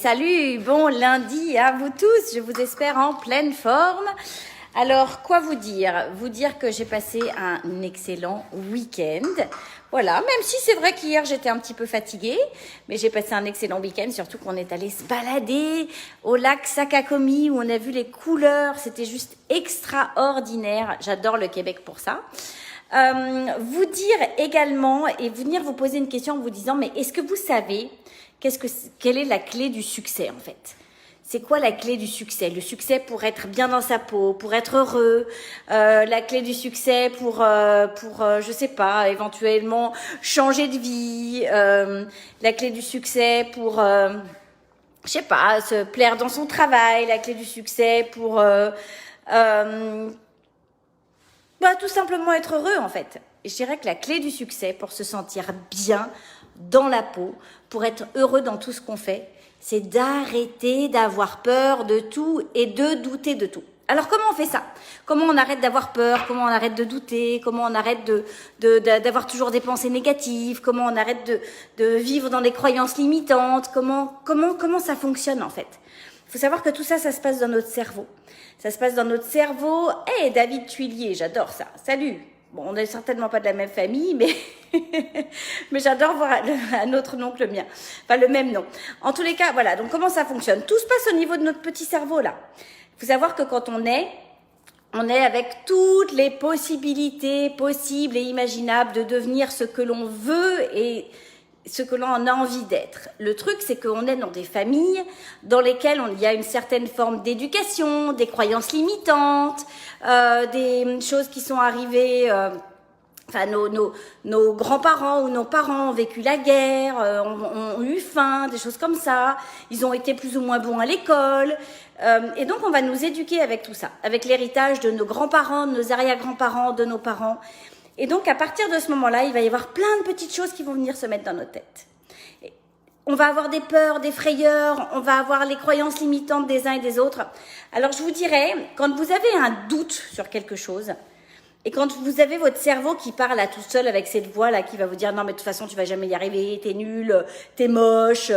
salut, bon lundi à vous tous, je vous espère en pleine forme. Alors, quoi vous dire? Vous dire que j'ai passé un excellent week-end. Voilà, même si c'est vrai qu'hier j'étais un petit peu fatiguée, mais j'ai passé un excellent week-end, surtout qu'on est allé se balader au lac Sakakomi où on a vu les couleurs, c'était juste extraordinaire. J'adore le Québec pour ça. Vous dire également et venir vous poser une question en vous disant, mais est-ce que vous savez quelle est la clé du succès en fait? C'est quoi la clé du succès? Le succès pour être bien dans sa peau, pour être heureux, la clé du succès pour je sais pas, éventuellement changer de vie, la clé du succès pour je sais pas, se plaire dans son travail, la clé du succès pour tout simplement être heureux en fait. Et je dirais que la clé du succès pour se sentir bien dans la peau, pour être heureux dans tout ce qu'on fait, c'est d'arrêter d'avoir peur de tout et de douter de tout. Alors comment on fait ça? Comment on arrête d'avoir peur? Comment on arrête de douter? Comment on arrête d'avoir toujours des pensées négatives? Comment on arrête de vivre dans des croyances limitantes? Comment ça fonctionne en fait? Il faut savoir que tout ça, ça se passe dans notre cerveau. Ça se passe dans notre cerveau. Hey, David Tuilier, j'adore ça. Salut. Bon, on n'est certainement pas de la même famille, mais mais j'adore voir un autre nom que le mien. Enfin, le même nom. En tous les cas, voilà. Donc, comment ça fonctionne? Tout se passe au niveau de notre petit cerveau, là. Il faut savoir que quand on est avec toutes les possibilités possibles et imaginables de devenir ce que l'on veut et ce que l'on a envie d'être. Le truc, c'est qu'on est dans des familles dans lesquelles il y a une certaine forme d'éducation, des croyances limitantes, des choses qui sont arrivées... Enfin, nos grands-parents ou nos parents ont vécu la guerre, ont eu faim, des choses comme ça. Ils ont été plus ou moins bons à l'école. Et donc, on va nous éduquer avec tout ça, avec l'héritage de nos grands-parents, de nos arrière-grands-parents, de nos parents. Et donc, à partir de ce moment-là, il va y avoir plein de petites choses qui vont venir se mettre dans notre tête. Et on va avoir des peurs, des frayeurs, on va avoir les croyances limitantes des uns et des autres. Alors, je vous dirais, quand vous avez un doute sur quelque chose, et quand vous avez votre cerveau qui parle à tout seul avec cette voix-là qui va vous dire « Non, mais de toute façon, tu vas jamais y arriver, t'es nul, t'es moche,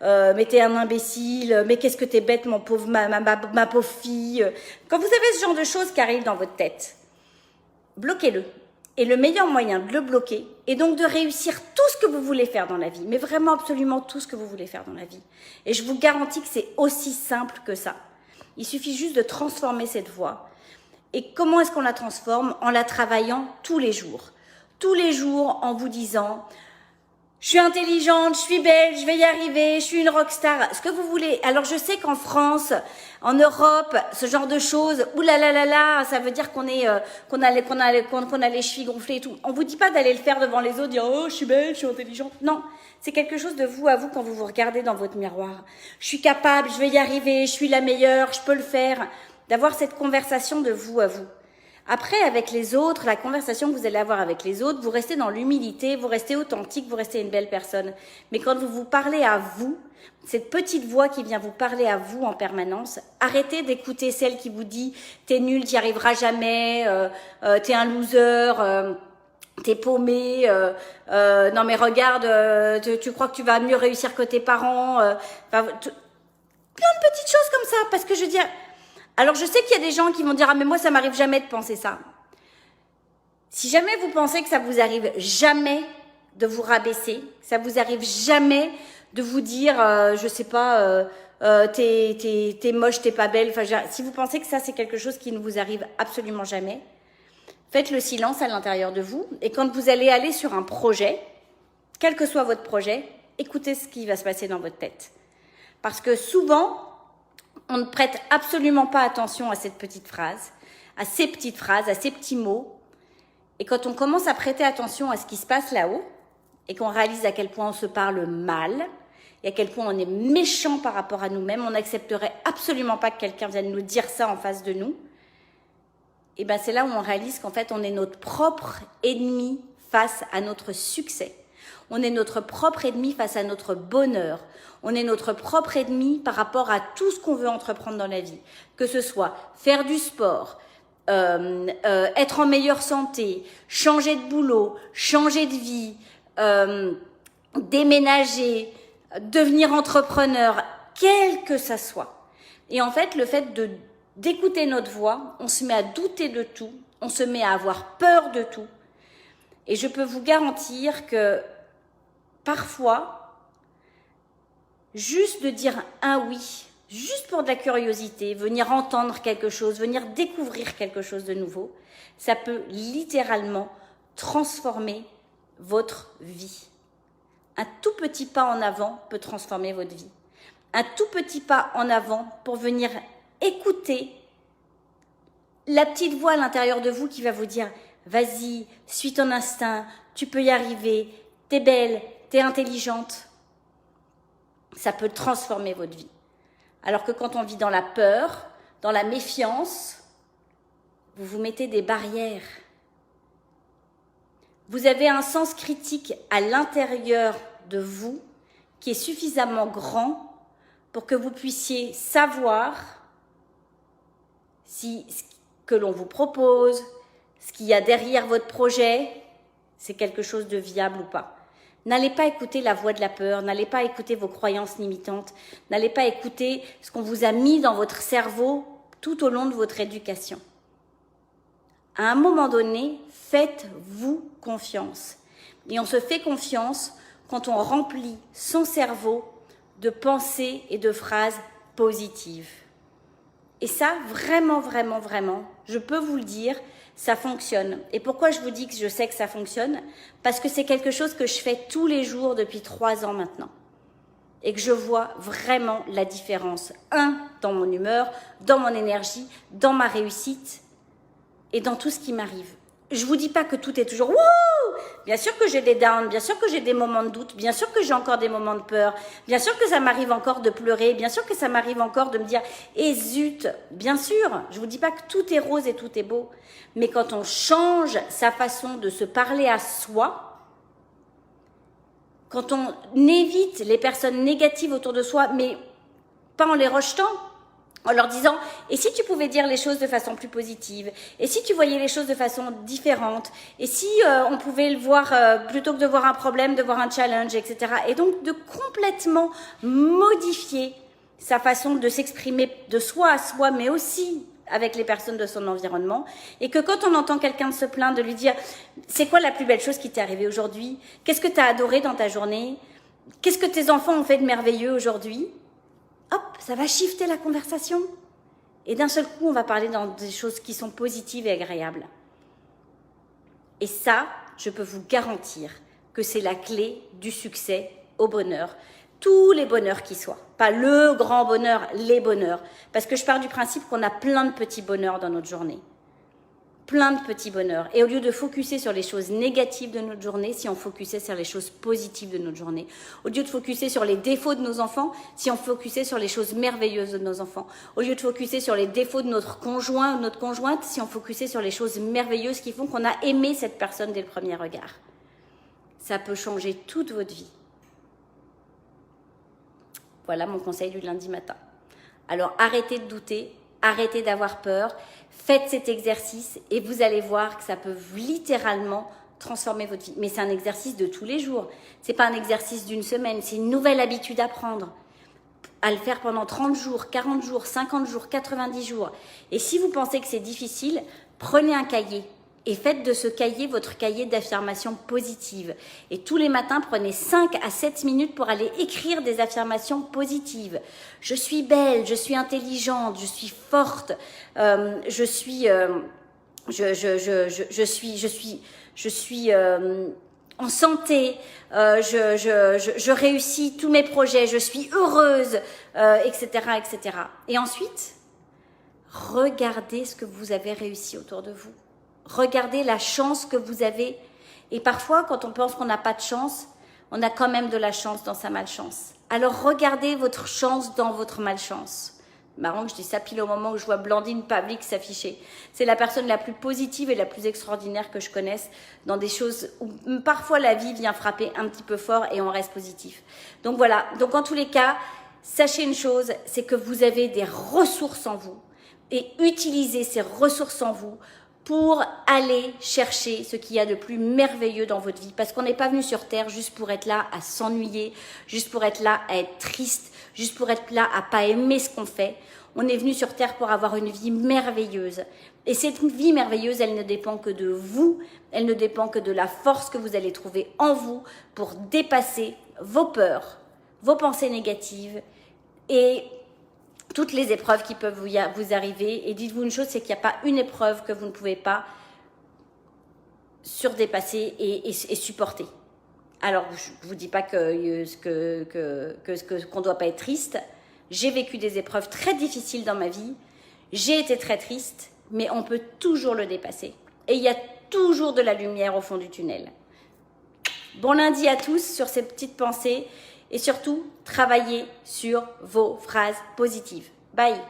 mais t'es un imbécile, mais qu'est-ce que t'es bête, ma pauvre fille. » Quand vous avez ce genre de choses qui arrivent dans votre tête, bloquez-le. Et le meilleur moyen de le bloquer est donc de réussir tout ce que vous voulez faire dans la vie, mais vraiment absolument tout ce que vous voulez faire dans la vie. Et je vous garantis que c'est aussi simple que ça. Il suffit juste de transformer cette voix. Et comment est-ce qu'on la transforme? En la travaillant tous les jours. Tous les jours en vous disant « Je suis intelligente, je suis belle, je vais y arriver, je suis une rockstar. » Ce que vous voulez. Alors je sais qu'en France, en Europe, ce genre de choses, oulalalala, ça veut dire qu'on a les chevilles gonflées et tout. On vous dit pas d'aller le faire devant les autres, dire « Oh, je suis belle, je suis intelligente. » Non, c'est quelque chose de vous à vous quand vous vous regardez dans votre miroir. Je suis capable, je vais y arriver, je suis la meilleure, je peux le faire. D'avoir cette conversation de vous à vous. Après, avec les autres, la conversation que vous allez avoir avec les autres, vous restez dans l'humilité, vous restez authentique, vous restez une belle personne. Mais quand vous vous parlez à vous, cette petite voix qui vient vous parler à vous en permanence, arrêtez d'écouter celle qui vous dit « T'es nul, t'y arriveras jamais, t'es un loser, t'es paumé, non mais regarde, tu crois que tu vas mieux réussir que tes parents. » Plein de petites choses comme ça, parce que je veux dire... Alors, je sais qu'il y a des gens qui vont dire « Ah, mais moi, ça m'arrive jamais de penser ça. » Si jamais vous pensez que ça vous arrive jamais de vous rabaisser, ça vous arrive jamais de vous dire je sais pas, t'es moche, t'es pas belle. Enfin, si vous pensez que ça, c'est quelque chose qui ne vous arrive absolument jamais, faites le silence à l'intérieur de vous. Et quand vous allez aller sur un projet, quel que soit votre projet, écoutez ce qui va se passer dans votre tête. Parce que souvent... on ne prête absolument pas attention à cette petite phrase, à ces petites phrases, à ces petits mots. Et quand on commence à prêter attention à ce qui se passe là-haut, et qu'on réalise à quel point on se parle mal, et à quel point on est méchant par rapport à nous-mêmes, on n'accepterait absolument pas que quelqu'un vienne nous dire ça en face de nous, et bien c'est là où on réalise qu'en fait on est notre propre ennemi face à notre succès. On est notre propre ennemi face à notre bonheur. On est notre propre ennemi par rapport à tout ce qu'on veut entreprendre dans la vie. Que ce soit faire du sport, être en meilleure santé, changer de boulot, changer de vie, déménager, devenir entrepreneur, quel que ça soit. Et en fait, le fait d'écouter notre voix, on se met à douter de tout, on se met à avoir peur de tout. Et je peux vous garantir que parfois, juste de dire un oui, juste pour de la curiosité, venir entendre quelque chose, venir découvrir quelque chose de nouveau, ça peut littéralement transformer votre vie. Un tout petit pas en avant peut transformer votre vie. Un tout petit pas en avant pour venir écouter la petite voix à l'intérieur de vous qui va vous dire « Vas-y, suis ton instinct, tu peux y arriver, t'es belle, t'es intelligente ». Ça peut transformer votre vie. Alors que quand on vit dans la peur, dans la méfiance, vous vous mettez des barrières. Vous avez un sens critique à l'intérieur de vous qui est suffisamment grand pour que vous puissiez savoir si ce que l'on vous propose, ce qu'il y a derrière votre projet, c'est quelque chose de viable ou pas. N'allez pas écouter la voix de la peur, n'allez pas écouter vos croyances limitantes, n'allez pas écouter ce qu'on vous a mis dans votre cerveau tout au long de votre éducation. À un moment donné, faites-vous confiance. Et on se fait confiance quand on remplit son cerveau de pensées et de phrases positives. Et ça, vraiment, vraiment, vraiment, je peux vous le dire, ça fonctionne. Et pourquoi je vous dis que je sais que ça fonctionne? Parce que c'est quelque chose que je fais tous les jours depuis 3 ans maintenant. Et que je vois vraiment la différence. Dans mon humeur, dans mon énergie, dans ma réussite et dans tout ce qui m'arrive. Je vous dis pas que tout est toujours wouh! Bien sûr que j'ai des downs, bien sûr que j'ai des moments de doute, bien sûr que j'ai encore des moments de peur, bien sûr que ça m'arrive encore de pleurer, bien sûr que ça m'arrive encore de me dire eh zut, bien sûr, je vous dis pas que tout est rose et tout est beau, mais quand on change sa façon de se parler à soi, quand on évite les personnes négatives autour de soi, mais pas en les rejetant, en leur disant « Et si tu pouvais dire les choses de façon plus positive ? Et si tu voyais les choses de façon différente ? Et si on pouvait le voir, plutôt que de voir un problème, de voir un challenge, etc. » Et donc de complètement modifier sa façon de s'exprimer de soi à soi, mais aussi avec les personnes de son environnement. Et que quand on entend quelqu'un se plaindre, de lui dire « C'est quoi la plus belle chose qui t'est arrivée aujourd'hui ? Qu'est-ce que tu as adoré dans ta journée ? Qu'est-ce que tes enfants ont fait de merveilleux aujourd'hui ?» Hop, ça va shifter la conversation. Et d'un seul coup, on va parler dans des choses qui sont positives et agréables. Et ça, je peux vous garantir que c'est la clé du succès au bonheur. Tous les bonheurs qui soient. Pas le grand bonheur, les bonheurs. Parce que je pars du principe qu'on a plein de petits bonheurs dans notre journée. Plein de petits bonheurs. Et au lieu de focuser sur les choses négatives de notre journée, si on focusait sur les choses positives de notre journée. Au lieu de focuser sur les défauts de nos enfants, si on focusait sur les choses merveilleuses de nos enfants. Au lieu de focuser sur les défauts de notre conjoint ou notre conjointe, si on focusait sur les choses merveilleuses qui font qu'on a aimé cette personne dès le premier regard. Ça peut changer toute votre vie. Voilà mon conseil du lundi matin. Alors arrêtez de douter, arrêtez d'avoir peur. Faites cet exercice et vous allez voir que ça peut littéralement transformer votre vie. Mais c'est un exercice de tous les jours. C'est pas un exercice d'une semaine, c'est une nouvelle habitude à prendre. À le faire pendant 30 jours, 40 jours, 50 jours, 90 jours. Et si vous pensez que c'est difficile, prenez un cahier et faites de ce cahier votre cahier d'affirmations positives. Et tous les matins, prenez 5 à 7 minutes pour aller écrire des affirmations positives. Je suis belle, je suis intelligente, je suis forte, je suis en santé, je réussis tous mes projets, je suis heureuse, etc., etc. Et ensuite, regardez ce que vous avez réussi autour de vous. Regardez la chance que vous avez. Et parfois, quand on pense qu'on n'a pas de chance, on a quand même de la chance dans sa malchance. Alors regardez votre chance dans votre malchance. Marrant que je dis ça pile au moment où je vois Blandine Pavlik s'afficher. C'est la personne la plus positive et la plus extraordinaire que je connaisse dans des choses où parfois la vie vient frapper un petit peu fort et on reste positif. Donc voilà, donc en tous les cas, sachez une chose, c'est que vous avez des ressources en vous et utilisez ces ressources en vous pour aller chercher ce qu'il y a de plus merveilleux dans votre vie. Parce qu'on n'est pas venu sur Terre juste pour être là à s'ennuyer, juste pour être là à être triste, juste pour être là à pas aimer ce qu'on fait. On est venu sur Terre pour avoir une vie merveilleuse. Et cette vie merveilleuse, elle ne dépend que de vous, elle ne dépend que de la force que vous allez trouver en vous pour dépasser vos peurs, vos pensées négatives et toutes les épreuves qui peuvent vous arriver. Et dites-vous une chose, c'est qu'il n'y a pas une épreuve que vous ne pouvez pas surdépasser et supporter. Alors, je ne vous dis pas qu'on ne doit pas être triste. J'ai vécu des épreuves très difficiles dans ma vie. J'ai été très triste, mais on peut toujours le dépasser. Et il y a toujours de la lumière au fond du tunnel. Bon lundi à tous sur ces petites pensées et surtout, travaillez sur vos phrases positives. Bye!